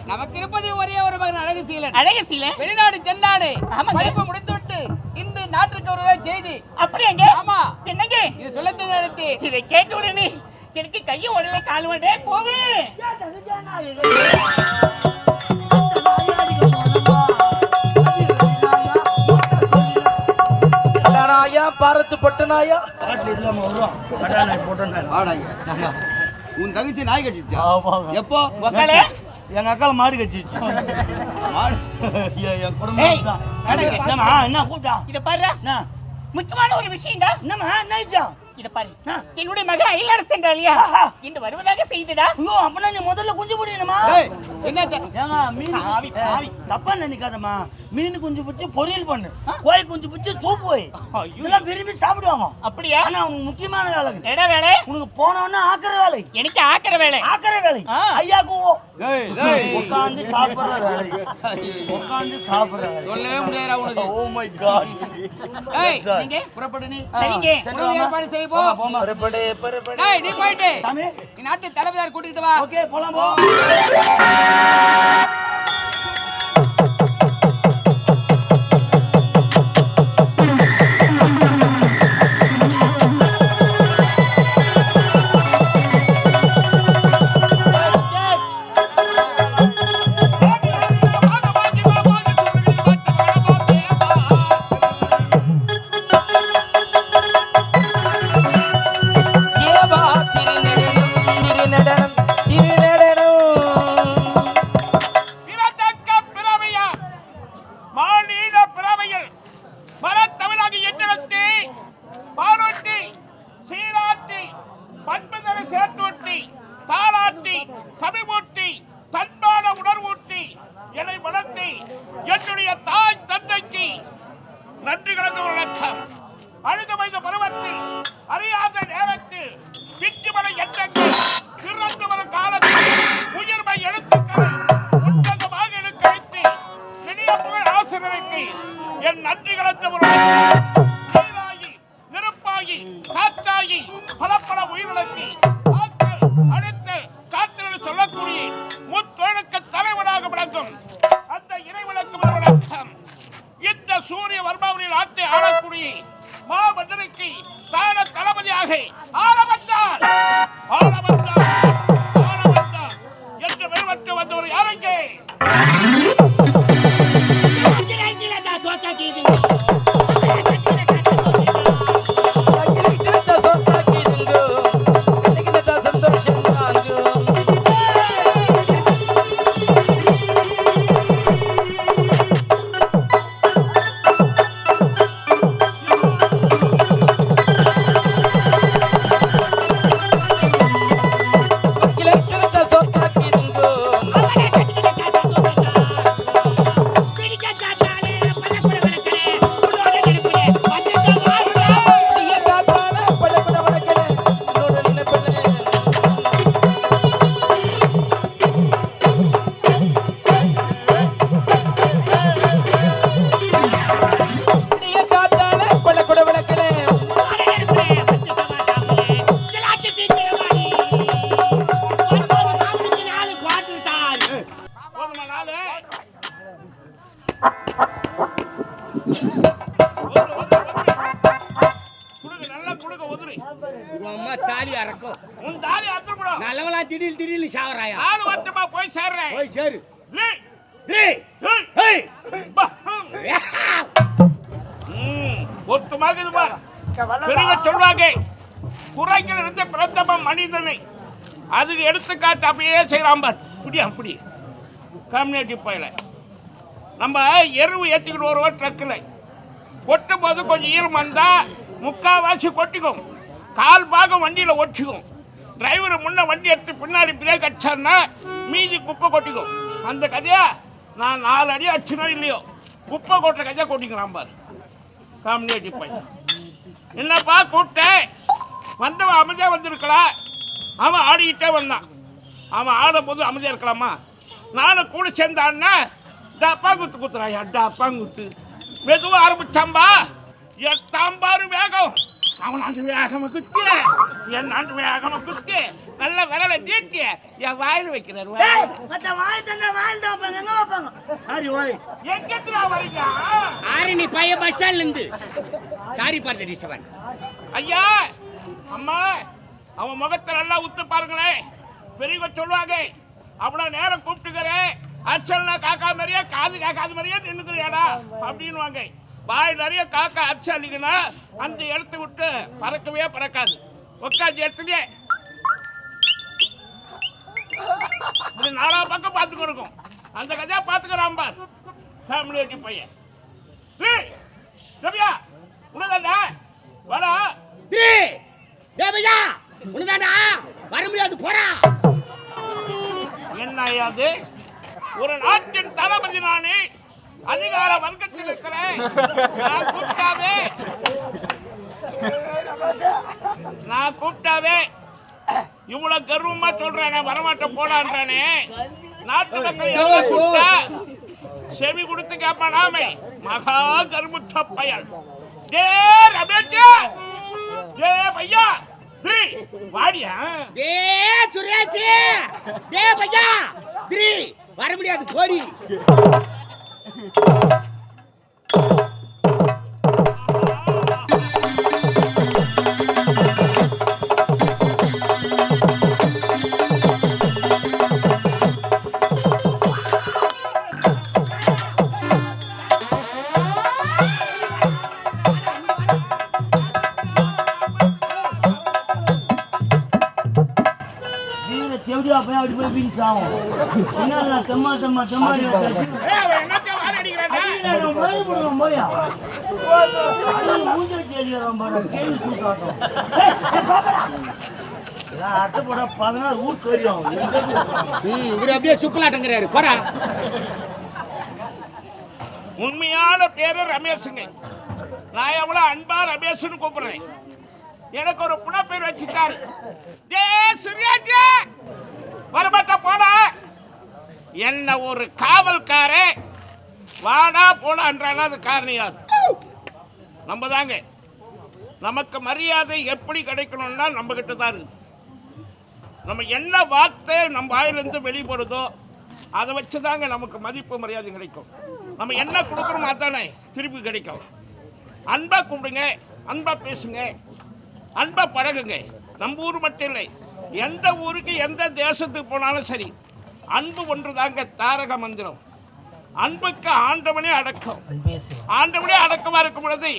நமக்கு இருப்பது ஒரே ஒரு மகன் அழகுசீலன். அழகுசீலன் வெளிநாடு சென்றாடு. படிப்பு முடித்துவிட்டு இந்த நாட்டுக்கு ஒரு செய்தி. அப்படிங்க? ஆமா. என்னங்க இது சொல்ல தெரியாது. இதை கேட்ட உடனே எனக்கு கையை உடனே கால் உடனே போகு. பாரத்து பட்டனாயா உன் தங்கச்சி நாய் கட்டிடுச்சா? எப்போ? எங்க அக்கால மாடு கட்டிடுச்சு. என்ன கூட்டா இத பாரு, முக்கியமான ஒரு விஷயம்டா. என்னமா என்னாச்சா? இத பாரு, என்னுடைய மகன் அயலாட சென்றாலியா இன்று வருவதாக செய்துடா. ஐயோ அப்பனா நீ முதல்ல குஞ்சு போடுங்கம்மா. என்னது? ஏங்க மீன் ஆவி ஆவி தப்பா நினைக்காதம்மா. மீன் குஞ்சு பிடிச்சி பொரியல் பண்ணு, கோய் குஞ்சு பிடிச்சி சூப் போய் இதெல்லாம் விரும்பி சாப்பிடுவாங்க. அப்படியா? ஆனா உனக்கு முக்கியமான வேலை என்ன வேலை? உனக்கு போனவொன்னே ஆக்கிற வேலை. எனக்கு ஆக்கிற வேலை? ஆக்கிற வேலை ஐயாக்கு உட்காந்து சாப்பிடுற வேலை. உட்காந்து சாப்பிடுற வேலை சொல்லவே முடியாதா உனக்கு? Oh my God. நீங்க புறப்படு. நீ சரிங்க ஏற்பாடு செய்ய போ. புறப்படு புறப்படு. டேய் நீ போய்ட்டு சாமி நீ நாட்டு தளபதியார் கூட்டிட்டு வா. ஓகே போலாம் போ. மனிதனை அதுக்கு எடுத்துக்காட்டு அப்படியே செய்யறான் பார். அப்படி கம்யூனிட்டி பயில நம்ம எருவு ஏற்றிக்கிட்டு வருவோம் ட்ரக்கில் கொட்டும் போது கொஞ்சம் ஈரம் வந்தா முக்காவாசி கொட்டிக்கும். கால் பாகம் வண்டியில் ஒட்டிக்கும். டிரைவர் முன்ன வண்டி எடுத்து பின்னாடி பிரேக் அடிச்சாருன்னா மீதி குப்பை கொட்டிக்கும். அந்த கதையா நான் 4 அடி அடிச்சுனோ இல்லையோ குப்பை கொட்டுற கதையா கொட்டிக்கிறான் பாரு காமினேட்டி பையன். என்னப்பா கூப்பிட்டேன், வந்தவன் அமைதியாக வந்திருக்கலாம். அவன் ஆடிக்கிட்டே வந்தான். அவன் ஆடும்போது அமைதியாக இருக்கலாமா? நானும் கூட சேர்ந்தான்னா டப்பா குத்து குத்துறாயா, டப்பா குத்து மெதுவாக ஆரம்பிச்சாம்பா. என் தாம்பாரு வேகம், அவனாண்டு வேகமாக குத்தி, என் நாண்டு வேகமாக குத்தி, நல்ல விரலை நீட்டி என் வாயில் வைக்கிறாரு. எங்கத்துல வரீங்க? ஆரணி பையன் பஸ் ஸ்டாண்ட்ல இருந்து. சாரி பார்த்த டிஸ்டர்பன். ஐயா அம்மா, அவன் முகத்தை நல்லா உத்து பாருங்களேன். பெரியவங்க சொல்லுவாங்க, அவ்வளோ நேரம் கூப்பிட்டுக்கிறேன், அச்சல்னா காக்கா மாதிரியா காது காக்காது மாதிரியா நின்றுக்கிறியாடா அப்படின்வாங்க. வாய் நிறைய காக்கா அச்சல்லிங்கன்னா அந்த இடத்த விட்டு பறக்கவே பறக்காது. உட்காந்து இடத்துலயே இது 4 பக்கம் பார்த்துக்கு இருக்கும். அந்த கதையா பார்த்துக்கிறான் பார் ஃபேமிலி பையன். ரவியா உனதாண்டா வாடா. உனதாண்டா வர முடியாது, போடா. என்ன ஐயாது, ஒரு நாட்டின் தளபதி நானே, அதிகார வர்க்கத்தில் இருக்கிறேன். நான் கூப்பிட்டாவே இவ்வளவு கர்வமா சொல்றானே, வரமாட்டேன் போடான்றானே. நாட்டு மக்கள் எல்லாம் கூப்பிட்டா செவி கொடுத்து கேட்பானாமே, மகா கருமுற்ற பயல். டே ரமேஷ், டே பையா வாடியா. டே சுரேஷ், டே பையா வர முடியாது, போடி. அப்படி போய் பிடிச்சாவும் என்ன தெம்மா தெம்மா தெம்மாடி போயா மூஞ்சல் செடிக்கிறோம் கேள்வி சூட்டாட்டம் அட்டைப்பட 16 ஊர் தெரியும். இவரு அப்படியே சுப்பலாட்டங்கிறாரு, போடா. உண்மையான பேரு ரமேஷுங்க. நான் எவ்வளவு அன்பா ரமேஷ்னு கூப்பிடுறேன். எனக்கு ஒரு புன பேர் வச்சுட்டாரு. வரமாட்டா போனா என்ன ஒரு காவல்காரே வாடா போடான்றானா அது காரணியாது. நம்ம தாங்க, நமக்கு மரியாதை எப்படி கிடைக்கணும்னா நம்ம கிட்ட தான் இருக்கு. நம்ம என்ன வார்த்தை நம்ம வாயிலிருந்து வெளிப்படுதோ அதை வச்சு தாங்க நமக்கு மதிப்பு மரியாதை கிடைக்கும். நம்ம என்ன கொடுக்குறோமோ அதானே திருப்பி கிடைக்கும். அன்பா கூப்பிடுங்க, அன்பா பேசுங்க, அன்பா பழகுங்க. நம்ம ஊர் மட்டும் இல்லை, எந்த ஊருக்கு எந்த தேசத்துக்கு போனாலும் சரி, அன்பு ஒன்று தாங்க தாரக மந்திரம். அன்புக்கு ஆண்டவனே அடக்கம். ஆண்டவனே அடக்கமா இருக்கும் பொழுது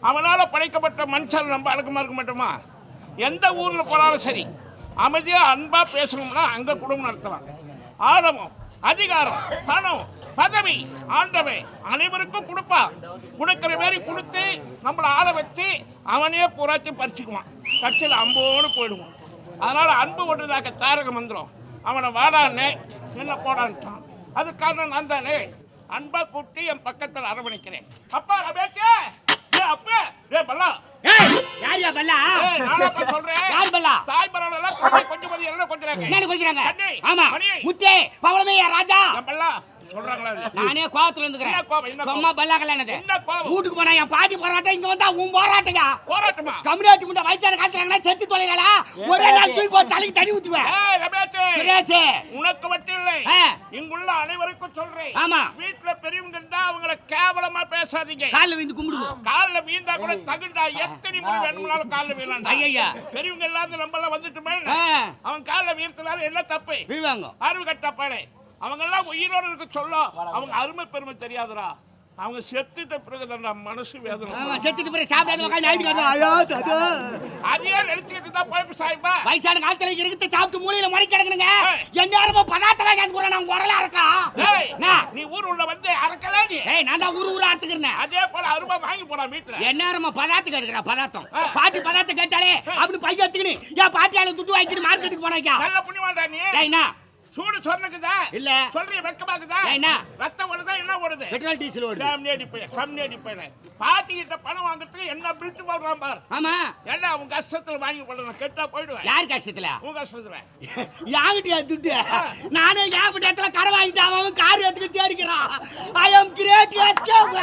அவனால் படைக்கப்பட்ட மனுஷன் நம்ம அடக்கமா இருக்க மாட்டோமா? எந்த ஊரில் போனாலும் சரி அமைதியா அன்பா பேசணும்னா அங்க குடும்பம் நடத்தலாம். ஆழமும் அதிகாரம் பணம் பதவி ஆண்டவன் அனைவருக்கும் கொடுப்பான். கொடுக்கிற மாதிரி கொடுத்து நம்மளை ஆள வச்சு அவனே புறாத்தி பறிச்சுக்குவான். கட்சியில் அம்போடு போயிடுவான். அதனால அன்பு ஒன்றுதாக்க தாரக மந்திரம். அவனை வாடான்னு என்ன போடான்ட்டான். அது காரணம் நான் தானே. அன்பா கூப்பிட்டு என் பக்கத்தில் அரவணைக்கிறேன். அப்பா ரமேஷ், அப்பா பல்லா யாரியா பல்லா? நான் சொல்றேன், யார் பல்லா? தாய் பரவாயில்ல, கொஞ்சம் கொஞ்சம் என்ன கொஞ்சம் என்ன கொஞ்சறாங்க? ஆமா முத்தே பவளமே ராஜா பல்லா சொல்றாங்களா? நானே கோவத்துல இருந்துக்கிறேன். சும்மா பல்லா கல்யாணத்தை வீட்டுக்கு போனா என் பாட்டி போராட்டம், இங்க வந்தா உன் போராட்டங்க. போராட்டமா? கம்யூனிட்டி முன்ன வயசான காய்ச்சறாங்கன்னா செத்து தொலைங்களா? ஒரே நாள் தூக்கி போட்டு தலைக்கு தண்ணி ஊத்துவேன். உனக்கு மட்டும் இல்லை, இங்குள்ள அனைவருக்கும் சொல்றேன். ஆமா, வீட்டுல பெரியவங்க இருந்தா அவங்கள கேவலமா பேசாதீங்க. கால்ல விழுந்து கும்பிடுவோம். கால்ல வீந்தா கூட தகுண்டா, எத்தனை முறை வேணும்னாலும் கால்ல வீழலாம். ஐயா, பெரியவங்க எல்லாரும் நம்ம எல்லாம் வந்துட்டுமே, அவன் கால்ல வீழ்த்தினாலும் என்ன தப்பு? வீழ்வாங்க. அறிவு கட்டப்பாடே. அவங்க எல்லாம் உயிரோடு இருக்க சொல்ல அவங்க அருமை பெருமை தெரியாதுரா. அவங்க செத்துட்ட பிறகுதான் நம்ம மனசு வேதனை. ஆமா, செத்துட்டு பிறகு சாப்பிடாத உட்காந்து ஆயுது காட்டுவோம். ஐயோ தது. அதையே நினைச்சுக்கிட்டு தான் போய் சாய்ப்பா. வயசான காலத்துல இருக்கிறத சாப்பிட்டு மூலையில மணி கிடக்குனுங்க. எந்நேரமும் பதார்த்த வாங்கி கூட நான் குரலா இருக்கா. நீ ஊர் உள்ள வந்து அறக்கல நீ. ஏய், நான் தான் ஊரு அறுத்துக்கிறேன். அதே போல அருமா வாங்கி போனா வீட்டுல. எந்நேரமும் பதார்த்தம் கேட்கிறா. பதார்த்தம் பாட்டி பதார்த்தம் கேட்டாலே அப்படி பைய எடுத்துக்கினு என் பாட்டியால துட்டு வாங்கிட்டு மார்க்கெட்டுக்கு போனாக்கா. நல்ல புண்ணியமாடா நீ. ஏய்னா சூடு சொன்னக்குதா இல்ல சொல்றிய வெக்கமாக்குதா. ஏய்னா ரத்தம் ஓடுதா என்ன ஓடுது? பெட்ரோல் டீசல் ஓடுது. கம்னேடி போய் பாட்டி கிட்ட பணம் வாங்குறதுக்கு என்ன பில்ட் போடுறான் பாரு. ஆமா, ஏன்னா உங்க கஷ்டத்துல வாங்கி போடணும். கெட்டா போயிடுவேன். யார் கஷ்டத்துல? உங்க கஷ்டத்துல. யாங்கிட்டியா துட்டு? நானே யாங்கிட்ட இடத்துல கடை வாங்கிட்டு அவன் கார் எடுத்துக்கிட்டு தேடிக்கிறான். I am great escape.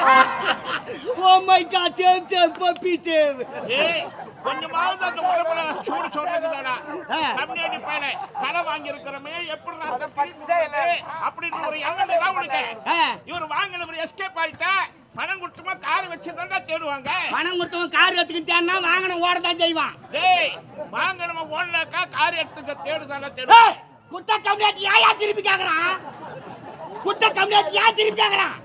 Oh my god, save puppy save. ஏய், கொஞ்சமாவது அந்த முறை சூடு சொன்னதுதானா? கம்னேடி போயில கடை வாங்கி இருக்கிறமே எப்படி அப்படின்னு ஒரு எண்ணம் தான் உனக்கு. இவர் வாங்கினவர் எஸ்கேப் ஆயிட்டா பணம் கொடுத்துமா கார் வச்சுதான்டா தேடுவாங்க. பணம் கொடுத்தவன் கார் எடுத்துக்கிட்டான்னா வாங்கணும் ஓடதான் செய்வான். டேய், வாங்கணும் ஓடலக்கா கார் எடுத்துக்க தேடுதானா தேடுவாங்க. குட்ட கம்யூனிட்டி யா திருப்பி கேக்குறான். குட்ட கம்யூனிட்டி யா திருப்பி கேக்குறான்.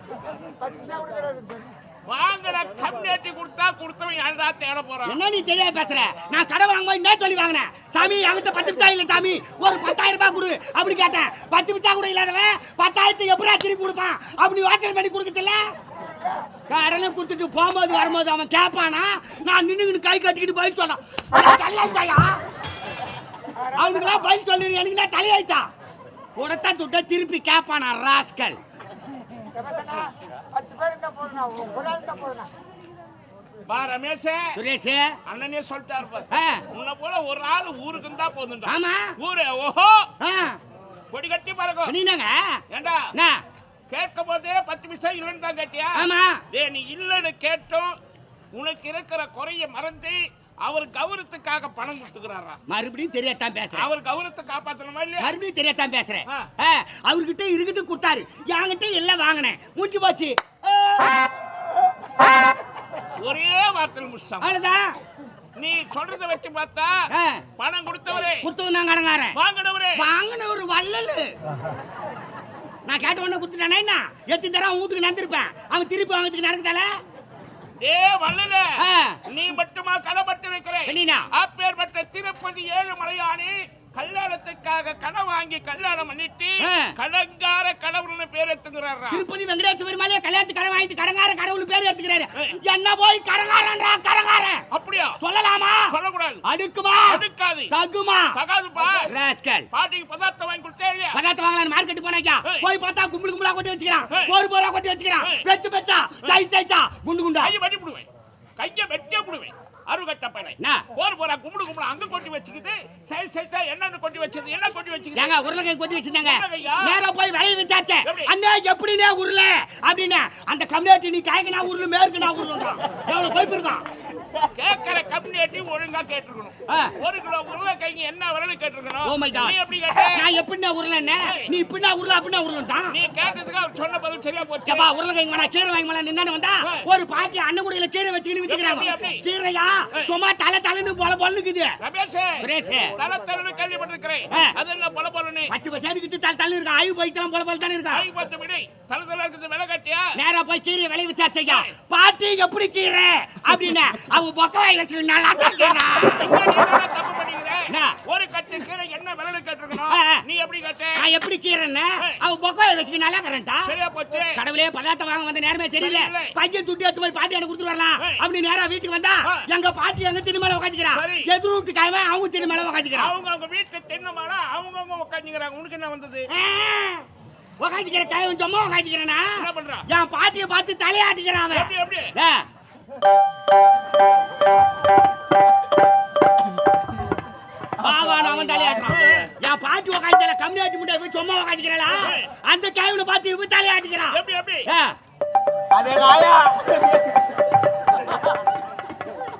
வாங்கற கம்யூனிட்டி கொடுத்தவன் யாரா தேட போறான். என்ன நீ தெரியாத பேசுற? நான் கடை வாங்கும்போது என்ன சொல்லி வாங்கினேன்? சாமி என்கிட்ட 10 பிச்சா இல்ல சாமி, ஒரு 10,000 ரூபாய் கொடு அப்படி கேட்டேன். 10 பிச்சா கூட இல்லாதவன் 10,000 எப்படா திருப்பி கொடுப்பான்? அப்படி வாச்சனை பண்ணி கொடுக்கல. கடனை கொடுத்துட்டு போகும்போது வரும்போது அவன் கேட்பானா? நான் நின்னுக்கிட்டு கை கட்டிக்கிட்டு பதில் சொன்னான். தலையாயிட்டாயா அவனுக்குலாம் பதில் சொல்லி எனக்கு நான் தலையாயிட்டா உடத்தா துட்ட திருப்பி கேட்பானா ராஸ்கல். பா ரமேஷ், சுரேஷ் அண்ணனே சொல்லிட்டாரு பாரு. உன்னை போல ஒரு ஆள் ஊருக்கு இருந்தா போதும்டா. ஆமா ஊரே ஓஹோ கொடி கட்டி பாருங்க. நீங்க ஏண்டா கேட்கும் போதே 10 பைசா இல்லைன்னு தான் கேட்டியா? ஆமா. டேய், நீ இல்லைன்னு கேட்டோம் உனக்கு இருக்கிற குறைய மறந்து அவர் கௌரவத்துக்காக பணம் கொடுத்துக்கிறாரா? மறுபடியும் தெரியாதான் பேசுறேன். அவர் கௌரவத்தை காப்பாற்றணுமா இல்லையா? மறுபடியும் தெரியாதான் பேசுறேன். அவர்கிட்ட இருக்குது கொடுத்தாரு, என்கிட்ட எல்லாம் வாங்கினேன், முடிஞ்சு போச்சு. ஒரே வார்த்தையில் முடிச்சான். அவ்வளவுதான். நீ சொல்றத வச்சு பார்த்தா பணம் கொடுத்தவரே நான் கடங்காரன், வாங்கினவரு வள்ளலு. நான் கேட்ட உடனே கொடுத்துட்டானே என்ன எத்தனை தரம் வீட்டுக்கு நடந்திருப்பேன். அவன் திருப்பி வாங்கிறதுக்கு நடக்குதால? ஏ வள்ளல, நீ மட்டுமா கடப்பட்டு வைக்கிறேன்? அப்பேற்பட்ட திருப்பதி ஏழுமலையானி கல்யாணத்துக்காக கடன் வாங்கி கல்யாணம் பண்ணிட்டு கடங்கார கடவுள்னு பேர் எடுத்துக்கிறாரா? திருப்பதி வெங்கடேஸ்வர பெருமாளே கல்யாணத்துக்கு கடன் வாங்கிட்டு கடங்கார கடவுள் பேர் எடுத்துக்கிறாரு. என்ன போய் கடங்காரன்றா? கடங்கார அப்படியா சொல்லலாமா? சொல்லக்கூடாது. அடுக்குமா? அடுக்காது. தகுமா? தகாதுப்பா. ராஸ்கல். பாட்டிக்கு பதார்த்தம் வாங்கி கொடுத்தே இல்லையா? பதார்த்தம் வாங்கலாம் மார்க்கெட் போனாக்கா போய் பார்த்தா கும்பல் கும்பலா கொட்டி வச்சுக்கிறான், போர் போரா கொட்டி வச்சுக்கிறான், பெச்சு பெச்சா சைஸ் சைஸா குண்டு குண்டா கையை வெட்டி போடுவேன், கையை வெட்டி போடுவேன். அருகட்ட பையனை போர் போரா கும்பிடு கும்பிடு அங்க கொட்டி வச்சுக்கிட்டு சைஸ் சைஸா என்னன்னு கொட்டி வச்சது என்ன கொட்டி வச்சுக்கிட்டாங்க? உருளைக்காய் கொட்டி வச்சிருந்தாங்க. நேரா போய் விளைய வச்சாச்சே அண்ணே எப்படினே உருளை அப்படின்னு அந்த கம்யூனிட்டி நீ காய்க்கு நான் உருளை மேற்கு நான் உருளைன்றான். எவ்வளவு போய் இருக்கான் கேட்கற கம்யூனிட்டி ஒழுங்கா கேட்டிருக்கணும். 1 கிலோ உருளைக்காய்க்கு என்ன விலைன்னு கேட்டிருக்கணும். ஓ மை காட், நீ எப்படி கேட்ட? நான் எப்படினா உருளைனே நீ இப்படினா உருளை அப்படினா உருளைன்றான். நீ கேட்டதுக்கு அவர் சொன்ன பதில் சரியா போச்சு. அப்பா உருளைக்காய் வேணா கீரை வாங்கி வேணா நின்னானே வந்தா ஒரு பாட்டி அன்னகுடியில கீரை வச்சிட்டு வித்துக்கறாங்க. கீரையா சும்மா தலை தலைன்னு போல போலுக்குது. ரமேஷ் சுரேஷ் தலை தலைன்னு கேள்விப்பட்டிருக்கிறேன். அது என்ன போல போலன்னு பச்சை பசேரிக்கிட்டு தலை தலை இருக்கு. ஆயு போய்தான் போல போல தான இருக்கு. ஆயு போட்டு விடு. தலை தலை இருக்குது விலை கட்டியா? நேரா போய் கீரை விலை விசாரிச்சையா பாட்டி எப்படி கீரை அப்படின்னு அவ பொக்கவாய் வச்சு நல்லா கேக்குறா. தப்பு பண்ணிக்கிறே. ஒரு கட்டு கீரை என்ன விலை கேட்டிருக்கணும், நீ எப்படி கேட்ட? நான் எப்படி கீரைன்னு அவ பொக்கவாய் வச்சு நல்லா கரண்டா. சரியா போச்சு. கடவுளே பதார்த்தம் வாங்க வந்த நேரமே சரியில்லை. பையன் துட்டு எடுத்து போய் பாட்டி எனக்கு கொடுத்துட்டு வரலாம் அப்படி நேரா வீட்டுக்கு வந்தா எங்க பாட்டி அங்க திண்ணை மேல உட்காந்துக்கிறான். எதிர் வீட்டு காயவன் அவங்க திண்ணை மேல உட்காந்துக்கிறான். அவங்க வீட்டு திண்ணை மேல அவங்க உட்காந்துக்கிறாங்க. உனக்கு என்ன வந்தது? உட்காந்துக்கிற காயவன் சும்மா உட்காந்துக்கிறேன்னா என்ன பண்றான்? என் பாட்டியை பார்த்து தலையாட்டிக்கிறான் அவன். எப்படி எப்படி பாவா அவன் தலையாட்டுறான். என் பாட்டி உட்காந்துல கம்யூனிட்டி முட்டை சும்மா உட்காந்துக்கிறா அந்த காயவனை பார்த்து இவ தலையாட்டிக்கிறான். எப்படி எப்படி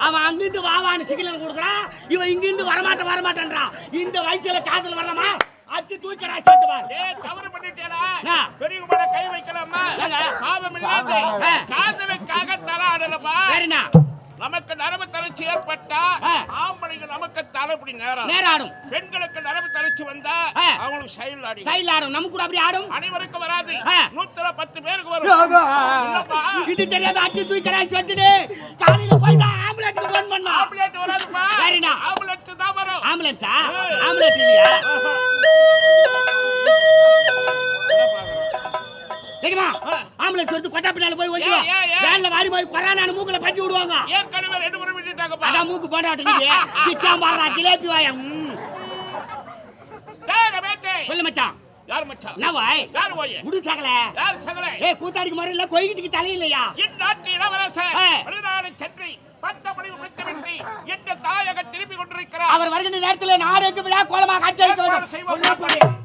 அவன் அங்கிருந்து வாவான்னு சிக்னல் கொடுக்குறான். இவன் இங்கிருந்து வரமாட்டேன்றான். இந்த வயசுல காதல் வரலாமா? அச்சு தூக்கடா சொல்லிட்டு பாரு. டேய் தவறு பண்ணிட்டேடா. பெரியவங்கள கை வைக்கலாமா? பாவம் இல்லாத காதலுக்காக தலை ஆடலப்பா. சரிண்ணா நமக்கு நரம்பு தளர்ச்சி ஏற்பட்டா ஆம்பளைங்க நமக்கு தலைப்படி நேராடும். பெண்களுக்கு நரம்பு தளர்ச்சி வந்தா அவங்களுக்கு சைடுல ஆடும். நமக்கு கூட அப்படி ஆடும். அனைவருக்கும் வராது. 110 பேருக்கு வரும். இது தெரியாத அச்சு தூக்கி கடாய்ச்சி வச்சுடு. காலையில போய் தான் ஆம்புலன்ஸ்க்கு ஃபோன் பண்ணா. ஆம்புலன்ஸ் வராதுப்பா. சரிண்ணா. ஆம்புலன்ஸ் தான் வரும். ஆம்புலன்ஸா? ஆம்புலன்ஸ் இல்லையா? தெரியுமா? ஆம்புலன்ஸ் வந்து கொட்டா பின்னால போய் ஓடிவா. வேன்ல வாரி போய் கொரோனா மூக்குல பஞ்சு விடுவாங்க. ஏற்கனவே 2 முறை விட்டுட்டாங்கப்பா. அட மூக்கு போடாட்டீங்க. கிச்சா மாறா ஜிலேபி வாயா. டேய் ரமேஷ். சொல்லு மச்சான். யார் மச்சான்? என்ன வாய்? யார் வாய்? முடி சகல. யார் சகல? ஏய் கூத்தாடிக்கு மாதிரி இல்ல கொய்கிட்டிக்கு தலை இல்லையா? இந்நாட்டு இளவரசர் வெளிநாடு சென்று 10 மணி முடித்துவிட்டு இந்த தாயக திருப்பி கொண்டிருக்கிறார். அவர் வருகின்ற நேரத்தில் நாடு விழா கோலமாக காட்சி அளிக்க வேண்டும்.